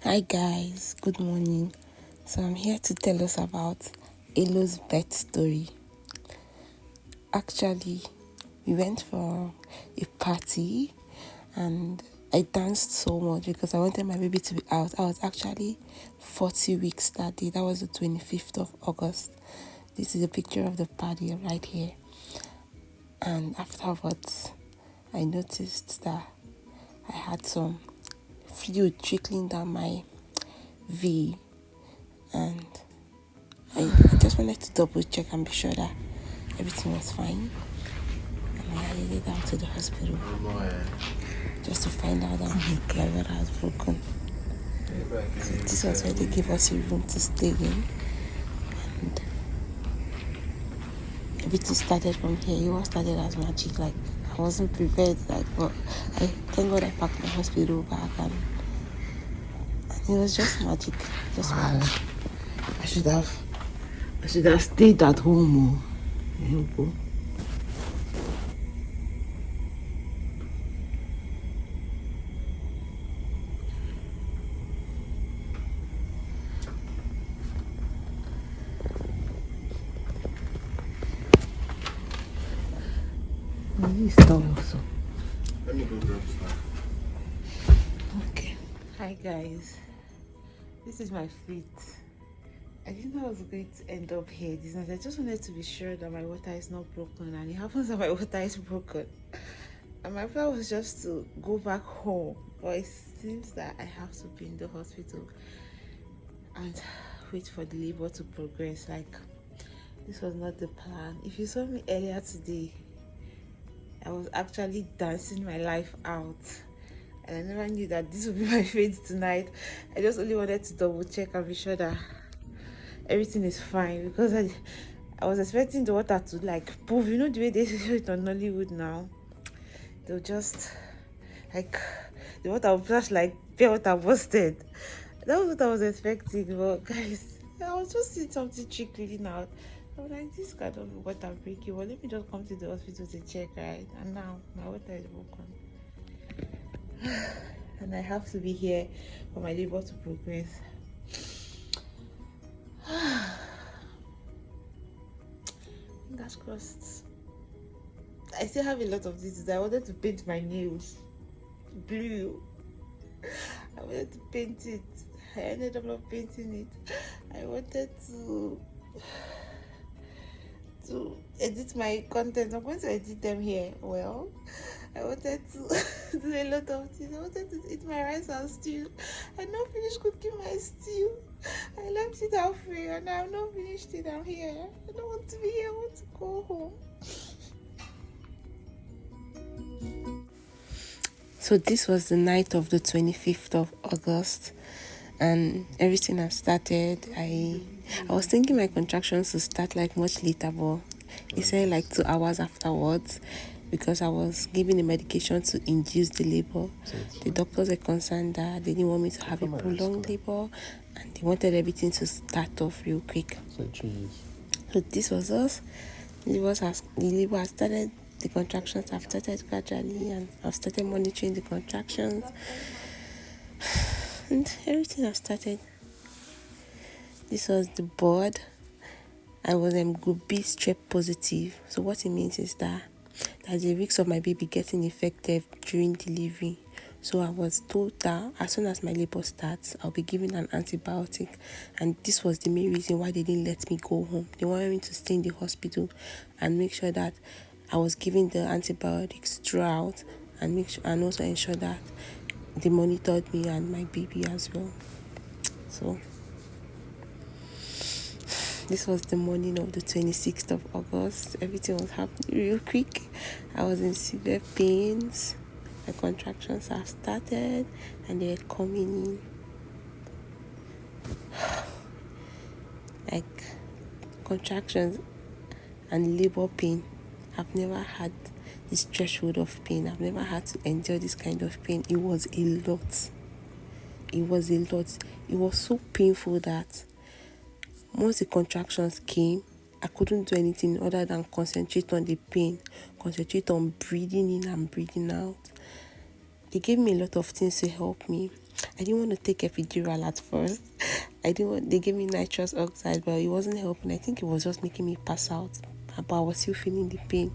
Hi guys, good morning. So I'm here to tell us about ELO's birth story. Actually, we went for a party and I danced so much because I wanted my baby to be out. I was actually 40 weeks that day. That was the 25th of August. This is a picture of the party right here. And afterwards, I noticed that I had some fluid trickling down my V, and I just wanted to double check and be sure that everything was fine. And I headed out to the hospital just to find out that my water has broken. So this was where they gave us a room to stay in, and everything started from here. It all started as magic. Like I wasn't prepared. But I thank God I packed my hospital bag, and it was just magic. Just magic. I should have stayed at home. This stuff also. Let me go grab stuff. Okay. Hi guys, this is my feet. I didn't know I was going to end up here. I just wanted to be sure that my water is not broken, and it happens that my water is broken. And my plan was just to go back home, but it seems that I have to be in the hospital and wait for the labor to progress. Like, this was not the plan. If you saw me earlier today, I was actually dancing my life out, and I never knew that this would be my fate tonight. I just only wanted to double check and be sure that everything is fine, because I was expecting the water to like poof. You know the way they show it on Nollywood now, they'll just like the water will flash like pure water busted. That was what I was expecting, but guys, I was just seeing something trickling out. I was like, this kind of water breaking. Well, let me just come to the hospital to check, right? And now my water is broken. And I have to be here for my labor to progress. Fingers crossed. I still have a lot of this. I wanted to paint my nails blue. I wanted to paint it. I ended up not painting it. I wanted to edit my content. I'm going to edit them here. Well, I wanted to do a lot of things. I wanted to eat my rice and stew. I not finished cooking my stew. I left it halfway and I've not finished it. I'm here. I don't want to be here. I want to go home. So this was the night of the 25th of August, and everything has started. I was thinking my contractions would start like much later, but it said like 2 hours afterwards, because I was given the medication to induce the labor. The doctors were concerned that they didn't want me to have a prolonged labor, and they wanted everything to start off real quick. So this was us. The labor has started. The contractions have started gradually, and I've started monitoring the contractions, and everything has started. This was the board. I was group B strep positive. So what it means is that there's a risk of my baby getting infected during delivery. So I was told that as soon as my labor starts, I'll be given an antibiotic. And this was the main reason why they didn't let me go home. They wanted me to stay in the hospital and make sure that I was given the antibiotics throughout, and also ensure that they monitored me and my baby as well. So this was the morning of the 26th of August. Everything was happening real quick. I was in severe pains. My contractions have started and they're coming in. Like, contractions and labor pain. I've never had this threshold of pain. I've never had to endure this kind of pain. It was a lot. It was so painful that once the contractions came, I couldn't do anything other than concentrate on the pain, concentrate on breathing in and breathing out. They gave me a lot of things to help me. I didn't want to take epidural at first. They gave me nitrous oxide, but it wasn't helping. I think it was just making me pass out, but I was still feeling the pain.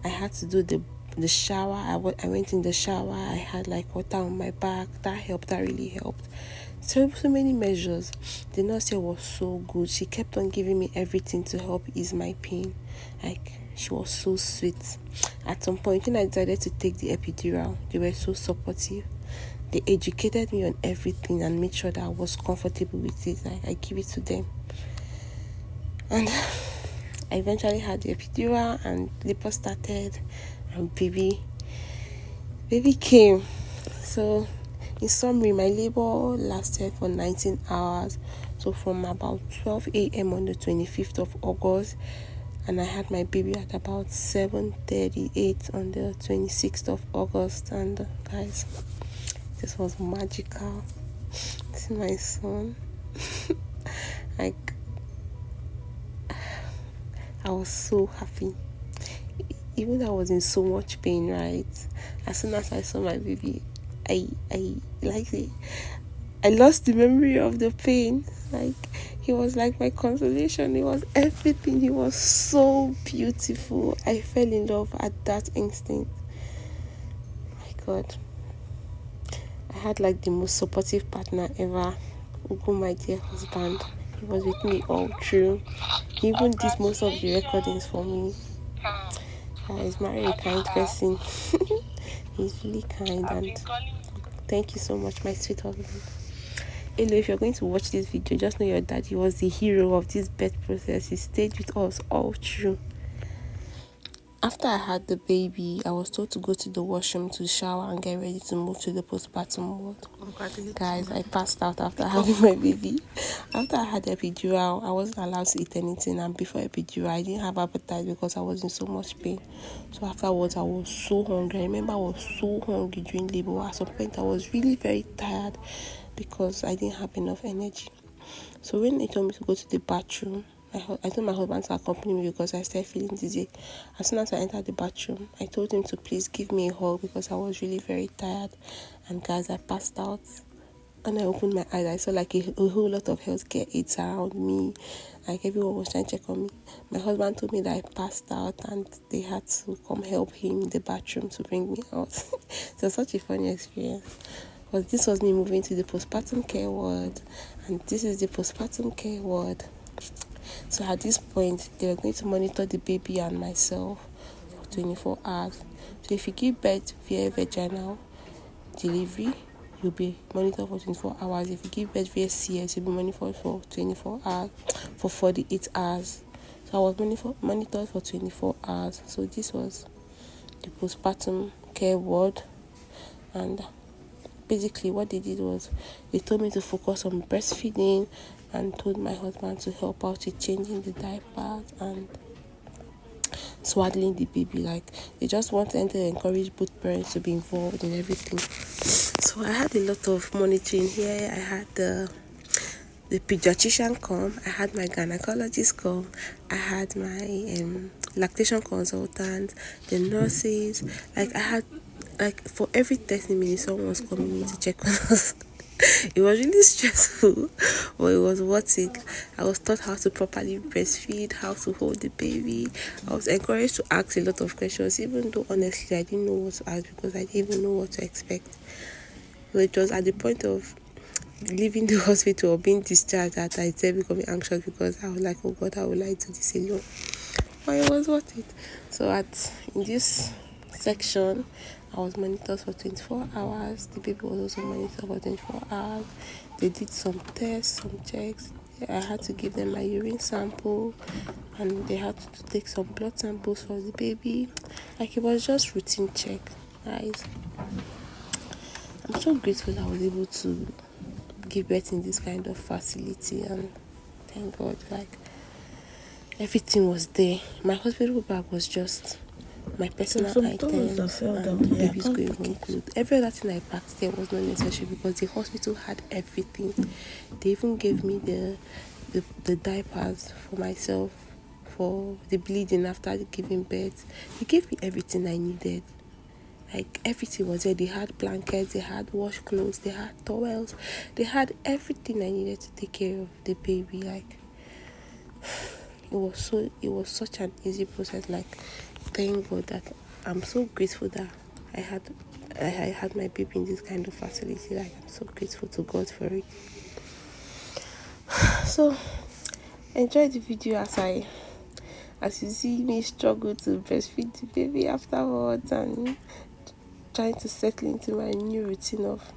I had to do the shower. I went in the shower. I had like water on my back. That helped. That really helped. So many measures. The nurse here was so good. She kept on giving me everything to help ease my pain. Like, she was so sweet. At some point, when I decided to take the epidural, they were so supportive. They educated me on everything and made sure that I was comfortable with it. I give it to them. And I eventually had the epidural and labor started and baby came. So in summary, my labor lasted for 19 hours. So from about 12 a.m. on the 25th of August, and I had my baby at about 7:38 on the 26th of August. And guys, this was magical. This is my son. Like, I was so happy. Even though I was in so much pain, right? As soon as I saw my baby, I lost the memory of the pain. Like, he was like my consolation. He was everything. He was so beautiful. I fell in love at that instant. My God. I had like the most supportive partner ever. Ugo, my dear husband. He was with me all through. He even did most of the recordings for me. He's married a kind person. He's really kind, and thank you so much, my sweet husband. Elo, if you're going to watch this video, just know your daddy was the hero of this birth process. He stayed with us all through. After I had the baby, I was told to go to the washroom to shower and get ready to move to the postpartum ward. Guys, I passed out after having my baby. After I had the epidural, I wasn't allowed to eat anything, and before epidural, I didn't have appetite because I was in so much pain. So afterwards, I was so hungry. I remember I was so hungry during labor. At some point, I was really very tired because I didn't have enough energy. So when they told me to go to the bathroom, I told my husband to accompany me because I started feeling dizzy. As soon as I entered the bathroom, I told him to please give me a hug because I was really very tired. And guys, I passed out. When I opened my eyes, I saw like a whole lot of healthcare aides around me. Like, everyone was trying to check on me. My husband told me that I passed out and they had to come help him in the bathroom to bring me out. It was such a funny experience. But this was me moving to the postpartum care ward, and this is the postpartum care ward. So at this point, they were going to monitor the baby and myself for 24 hours. So if you give birth via vaginal delivery, you'll be monitored for 24 hours. If you give birth via CS, you'll be monitored for 24 hours, for 48 hours. So I was monitored for 24 hours. So this was the postpartum care ward. And basically what they did was they told me to focus on breastfeeding and told my husband to help out with changing the diapers and swaddling the baby. Like, they just wanted to encourage both parents to be involved in everything. So I had a lot of monitoring here. I had the pediatrician come, I had my gynecologist come, I had my lactation consultant, the nurses. Like, I had, like, for every 30 minutes someone was coming in to check on us. It was really stressful, but it was worth it. I was taught how to properly breastfeed, how to hold the baby. I was encouraged to ask a lot of questions, even though honestly I didn't know what to ask because I didn't even know what to expect. So it was at the point of leaving the hospital or being discharged that I started becoming anxious because I was like, oh God, how will I do this alone? But it was worth it. So in this section, I was monitored for 24 hours. The baby was also monitored for 24 hours. They did some tests, some checks. I had to give them my urine sample, and they had to take some blood samples for the baby. Like, it was just routine check, guys. I'm so grateful I was able to give birth in this kind of facility, and thank God, like, everything was there. My hospital bag was just my personal items and the baby's going home clothes. Every other thing I packed there was not necessary because the hospital had everything. They even gave me the diapers for myself for the bleeding after giving birth. They gave me everything I needed. Like everything was there. They had blankets, they had wash clothes, they had towels, they had everything I needed to take care of the baby. Like it was such an easy process. Like thank God that I'm so grateful that I had my baby in this kind of facility. Like I'm so grateful to God for it. So enjoy the video as you see me struggle to breastfeed the baby afterwards and trying to settle into my new routine of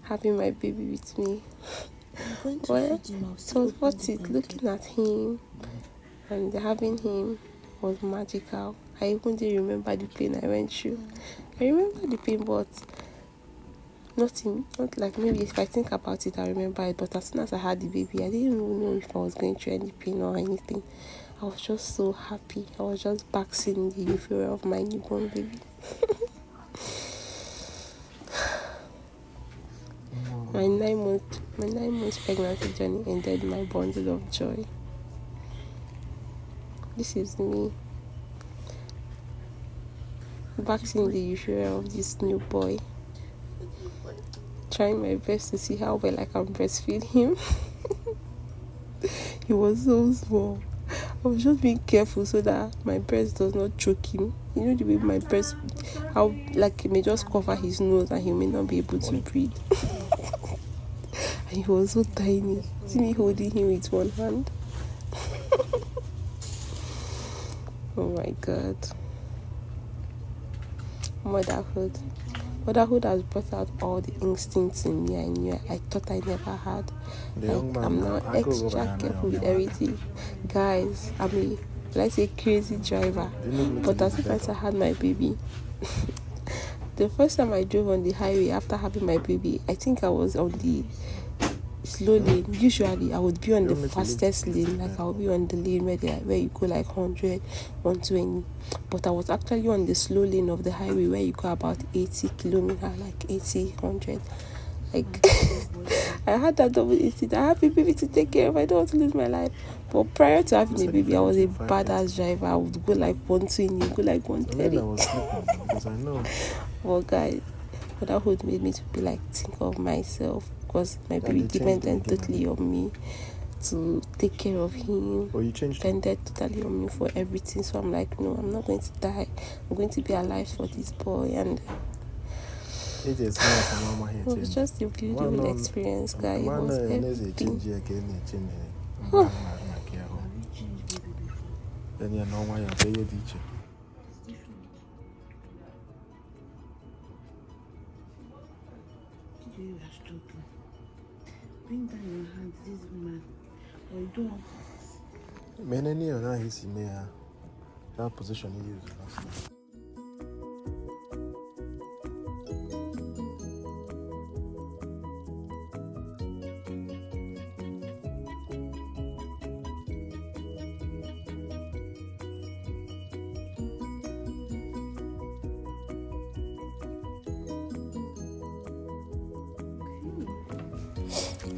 having my baby with me. Well, it was worth it. Looking at him and having him was magical. I even didn't remember the pain I went through. I remember the pain, but not like maybe if I think about it, I remember it. But as soon as I had the baby, I didn't even know if I was going through any pain or anything. I was just so happy. I was just basking in the euphoria of my newborn baby. My 9 months pregnancy journey ended my bundle of joy. This is me basking in the euphoria of this new boy, trying my best to see how well I can breastfeed him. He was so small. I was just being careful so that my breast does not choke him. You know the way my breast, how like it may just cover his nose and he may not be able to breathe. And he was so tiny. See me holding him with one hand. Oh my God. Motherhood has brought out all the instincts in me I thought I never had. Like, I'm now extra careful with everything. Guys, I'm a, let's say, crazy driver. But as soon as I had my baby, the first time I drove on the highway after having my baby, I think I was on the slow lane. Usually I would be on the fastest lane, like I would be on the lane where you go like 100, 120, but I was actually on the slow lane of the highway where you go about 80 kilometers, like 80, 100. Like I had that double instinct. I have a baby to take care of. I don't want to lose my life. But prior to having a baby, I was a badass driver. I would go like 120, go like 130. Because I know. Well, guys, motherhood made me to be like think of myself, because my baby depended totally on me to take care of him. Depended totally on me for everything. So I'm like, no, I'm not going to die. I'm going to be alive for this boy. And it was just a beautiful experience, guys. It was everything. You are struggling. Bring down your hand, this woman, or you don't want it. Many of that is in that position he used last time.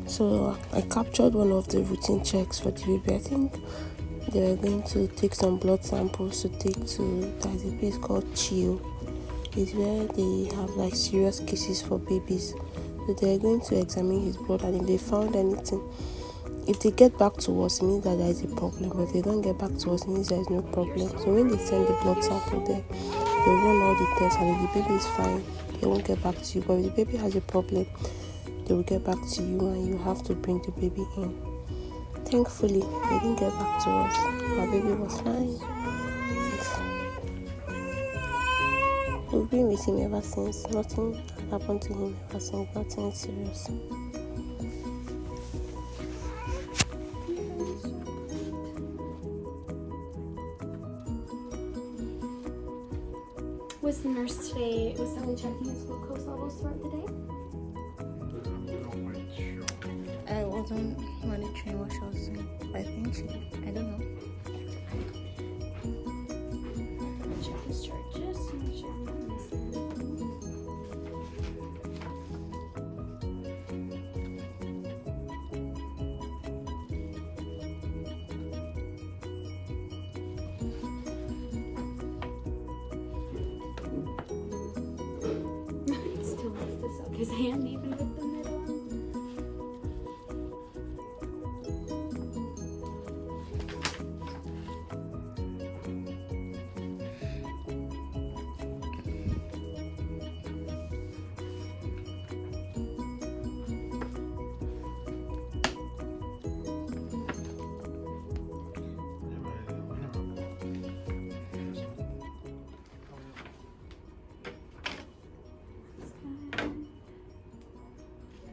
So I captured one of the routine checks for the baby. I think they were going to take some blood samples to take to, there's a place called Chill. It's where they have like serious cases for babies. So they're going to examine his blood, and if they found anything, if they get back to us, it means that there is a problem. But if they don't get back to us, it means there is no problem. So when they send the blood sample there, they'll run all the tests, and if the baby is fine, they won't get back to you. But if the baby has a problem, they will get back to you, and you have to bring the baby in. Thankfully, they didn't get back to us. Our baby was fine. We've been with him ever since. Nothing happened to him ever since. Nothing serious. Was the nurse today, was Sally checking his glucose levels throughout the day? I wasn't monitoring what she was doing. I think she did. I don't know. Check his chart just to make sure I'm not missing. his hand even with the middle.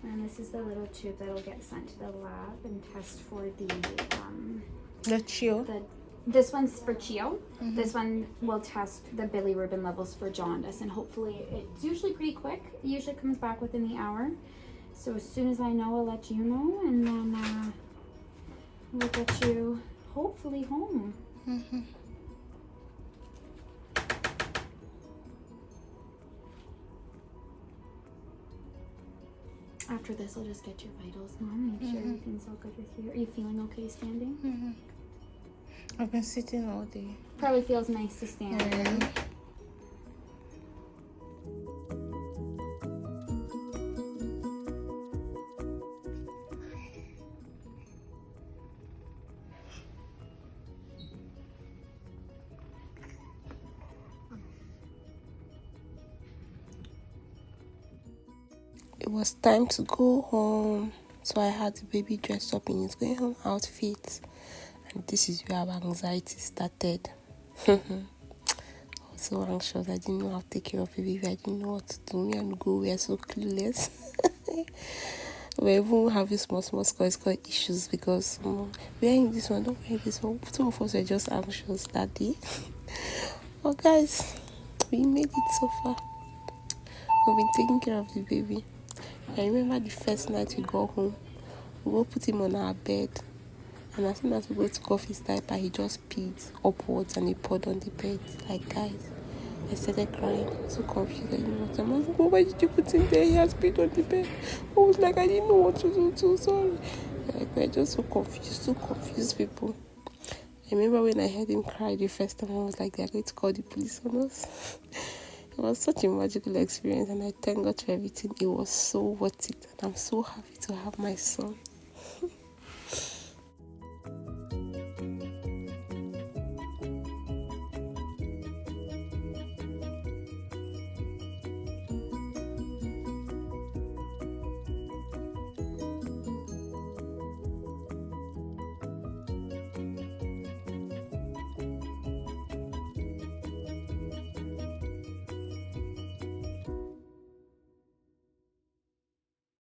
And this is the little tube that'll get sent to the lab and test for The chill. this one's for Chio. This one will test the bilirubin levels for jaundice, and hopefully it's usually pretty quick. It usually comes back within the hour. So as soon as I know, I'll let you know, and then we'll get you hopefully home. After this, I'll just get your vitals now. Make sure everything's all good with you. Are you feeling okay standing? I've been sitting all day. Probably feels nice to stand. It was time to go home, so I had the baby dressed up in his going home outfit, and this is where our anxiety started. I was so anxious. I didn't know how to take care of a baby. I didn't know what to do. Me and go, we are so clueless. We even having small scores issues because we are in this one, don't wear this one. Two of us were just anxious that day. But guys, we made it so far. We've been taking care of the baby. I remember the first night we got home, we go put him on our bed, and as soon as we go to off his diaper, he just peed upwards and he poured on the bed. Like, guys, I started crying. I was so confused. I didn't know what to do. I was like, why did you put him there? He has peed on the bed. I was like, I didn't know what to do too. Sorry. Like, we're just so confused people. I remember when I heard him cry the first time, I was like, they're going to call the police on us. It was such a magical experience, and I thank God for everything. It was so worth it, and I'm so happy to have my son.